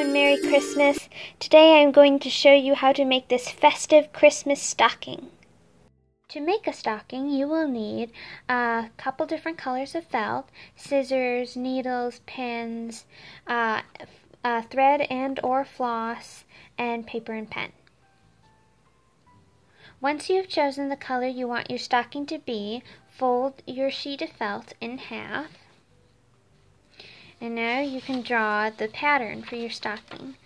and Merry Christmas. Today I'm going to show you how to make this festive Christmas stocking. To make a stocking, you will need a couple different colors of felt, scissors, needles, pins, thread and or floss, and paper and pen. Once you have chosen the color you want your stocking to be, fold your sheet of felt in half. And now you can draw the pattern for your stocking.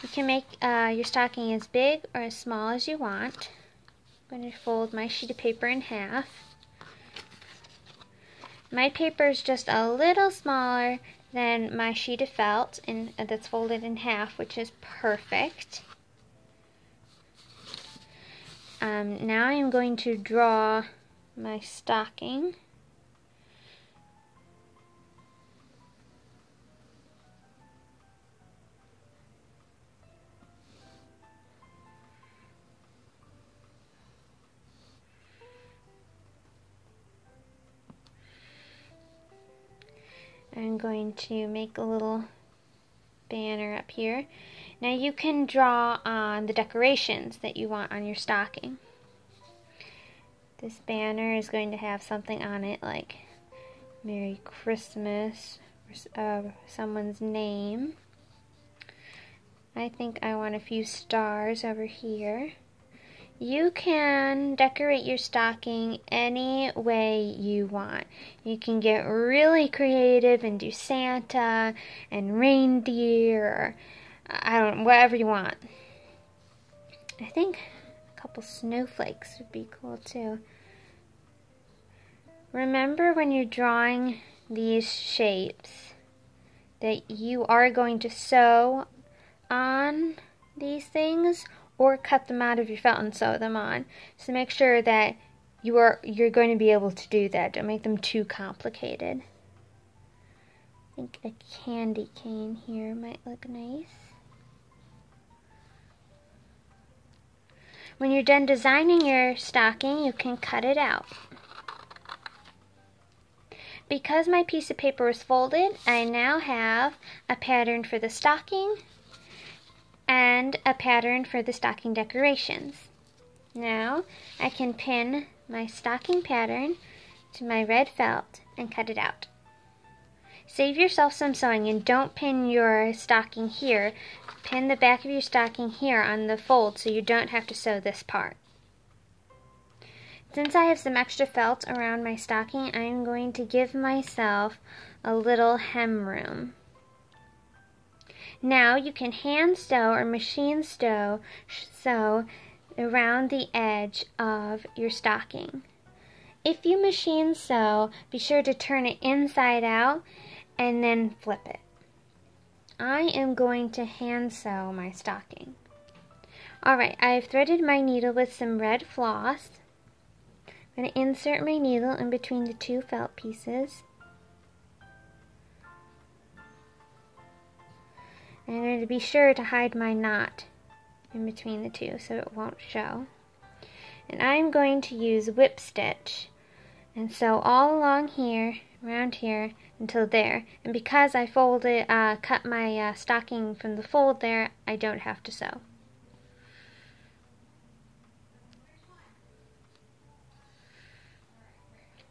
You can make your stocking as big or as small as you want. I'm going to fold my sheet of paper in half. My paper is just a little smaller than my sheet of felt that's folded in half, which is perfect. Now I'm going to draw my stocking. I'm going to make a little banner up here. Now you can draw on the decorations that you want on your stocking. This banner is going to have something on it like Merry Christmas, or someone's name. I think I want a few stars over here. You can decorate your stocking any way you want. You can get really creative and do Santa and reindeer, or whatever you want. I think a couple snowflakes would be cool too. Remember when you're drawing these shapes that you are going to sew on these things or cut them out of your felt and sew them on. So make sure that you're going to be able to do that. Don't make them too complicated. I think a candy cane here might look nice. When you're done designing your stocking, you can cut it out. Because my piece of paper was folded, I now have a pattern for the stocking and a pattern for the stocking decorations. Now I can pin my stocking pattern to my red felt and cut it out. Save yourself some sewing and don't pin your stocking here. Pin the back of your stocking here on the fold so you don't have to sew this part. Since I have some extra felt around my stocking, I'm going to give myself a little hem room. Now you can hand sew or machine sew around the edge of your stocking. If you machine sew, be sure to turn it inside out and then flip it. I am going to hand sew my stocking. Alright, I've threaded my needle with some red floss. I'm going to insert my needle in between the two felt pieces. I'm going to be sure to hide my knot in between the two so it won't show. And I'm going to use whip stitch and sew all along here, around here, until there. And because I cut my stocking from the fold there, I don't have to sew.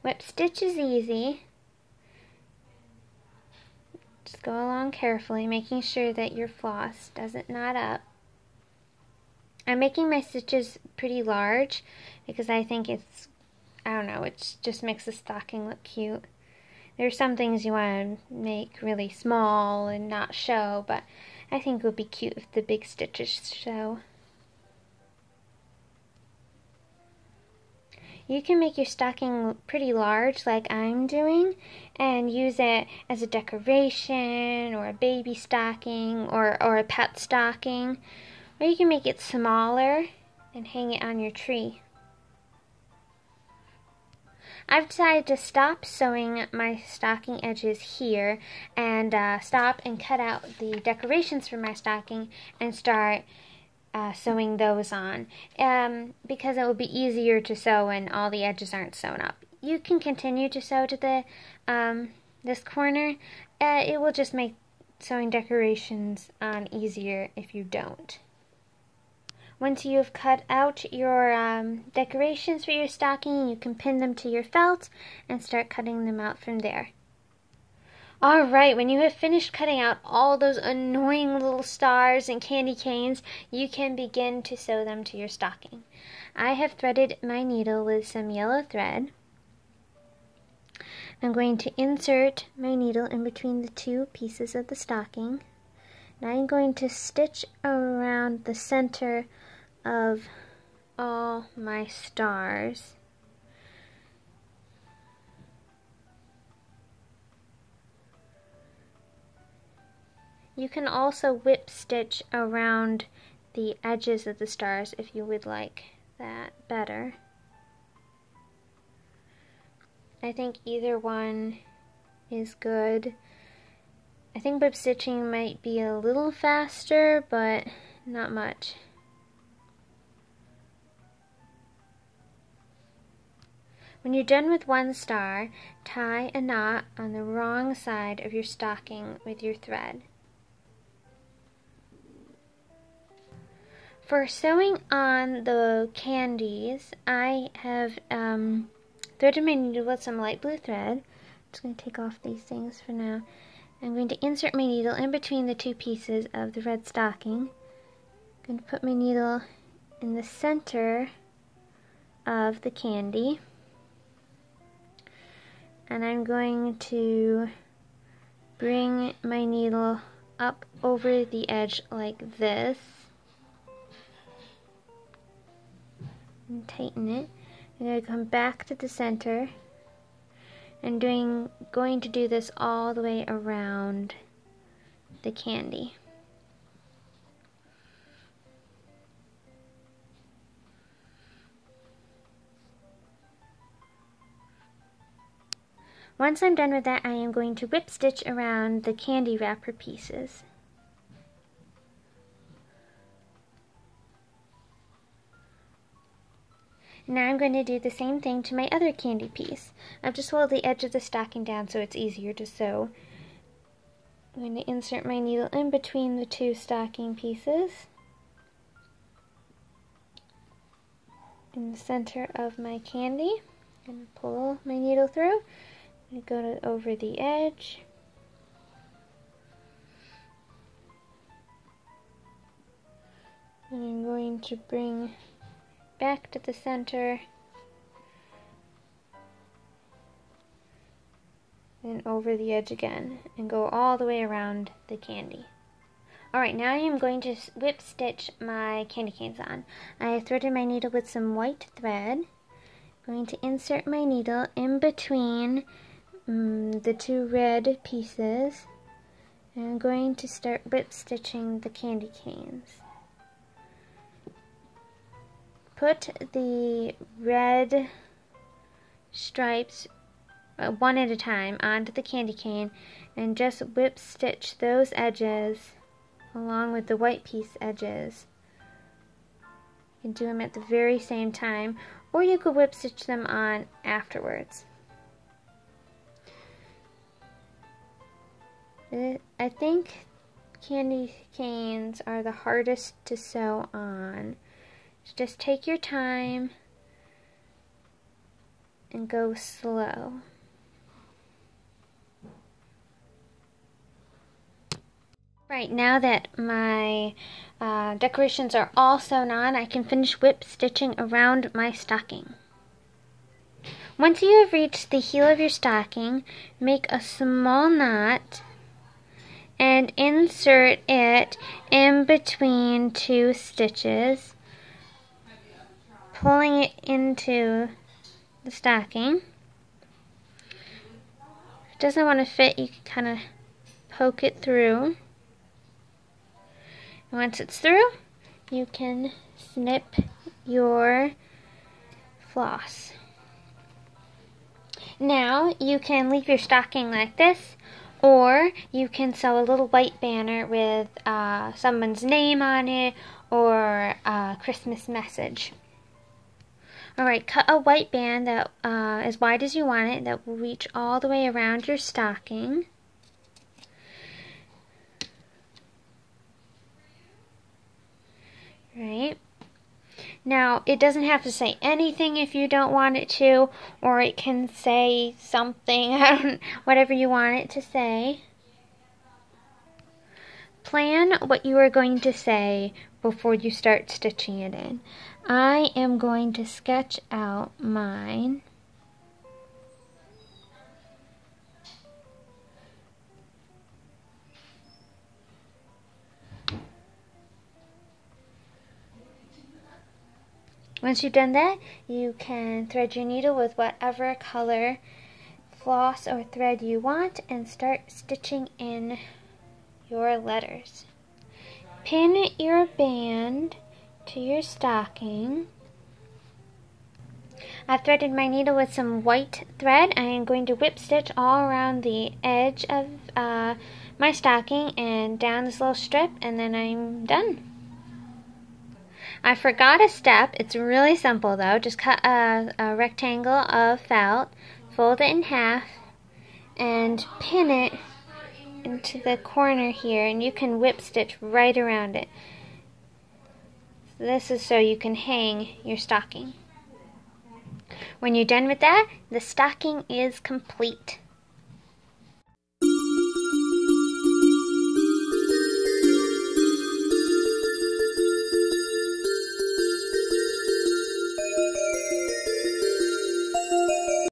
Whip stitch is easy. Just go along carefully, making sure that your floss doesn't knot up. I'm making my stitches pretty large because I think it just makes the stocking look cute. There are some things you want to make really small and not show, but I think it would be cute if the big stitches show. You can make your stocking pretty large like I'm doing and use it as a decoration or a baby stocking or a pet stocking. Or you can make it smaller and hang it on your tree. I've decided to stop sewing my stocking edges here and stop and cut out the decorations for my stocking and start sewing those on because it will be easier to sew when all the edges aren't sewn up. You can continue to sew to the this corner. It will just make sewing decorations on easier if you don't. Once you have cut out your decorations for your stocking, you can pin them to your felt and start cutting them out from there. Alright, when you have finished cutting out all those annoying little stars and candy canes, you can begin to sew them to your stocking. I have threaded my needle with some yellow thread. I'm going to insert my needle in between the two pieces of the stocking. Now I'm going to stitch around the center of all my stars. You can also whip stitch around the edges of the stars if you would like that better. I think either one is good. I think whip stitching might be a little faster, but not much. When you're done with one star, tie a knot on the wrong side of your stocking with your thread. For sewing on the candies, I have threaded my needle with some light blue thread. I'm just going to take off these things for now. I'm going to insert my needle in between the two pieces of the red stocking. I'm going to put my needle in the center of the candy. And I'm going to bring my needle up over the edge like this. And tighten it. I'm going to come back to the center and going to do this all the way around the candy. Once I'm done with that, I am going to whip stitch around the candy wrapper pieces. Now I'm going to do the same thing to my other candy piece. I've just rolled the edge of the stocking down so it's easier to sew. I'm going to insert my needle in between the two stocking pieces in the center of my candy. I'm going to pull my needle through. I'm going to go over the edge. And I'm going to bring back to the center and over the edge again and go all the way around the candy. Alright, now I am going to whip stitch my candy canes on. I have threaded my needle with some white thread. I'm going to insert my needle in between the two red pieces, and I'm going to start whip stitching the candy canes. Put the red stripes one at a time onto the candy cane and just whip stitch those edges along with the white piece edges. You can do them at the very same time, or you could whip stitch them on afterwards. I think candy canes are the hardest to sew on. So just take your time and go slow. Right, now that my decorations are all sewn on, I can finish whip stitching around my stocking. Once you have reached the heel of your stocking, make a small knot and insert it in between two stitches, pulling it into the stocking. If it doesn't want to fit, you can kind of poke it through. And once it's through, you can snip your floss. Now you can leave your stocking like this, or you can sew a little white banner with someone's name on it or a Christmas message. Alright, cut a white band that as wide as you want it, that will reach all the way around your stocking. Now, it doesn't have to say anything if you don't want it to, or it can say something, whatever you want it to say. Plan what you are going to say before you start stitching it in. I am going to sketch out mine. Once you've done that, you can thread your needle with whatever color floss or thread you want and start stitching in your letters. Pin your band to your stocking. I've threaded my needle with some white thread. I am going to whip stitch all around the edge of my stocking and down this little strip, and then I'm done. I forgot a step. It's really simple though. Just cut a rectangle of felt, fold it in half, and pin it into the corner here, and you can whip stitch right around it. This is so you can hang your stocking. When you're done with that, the stocking is complete.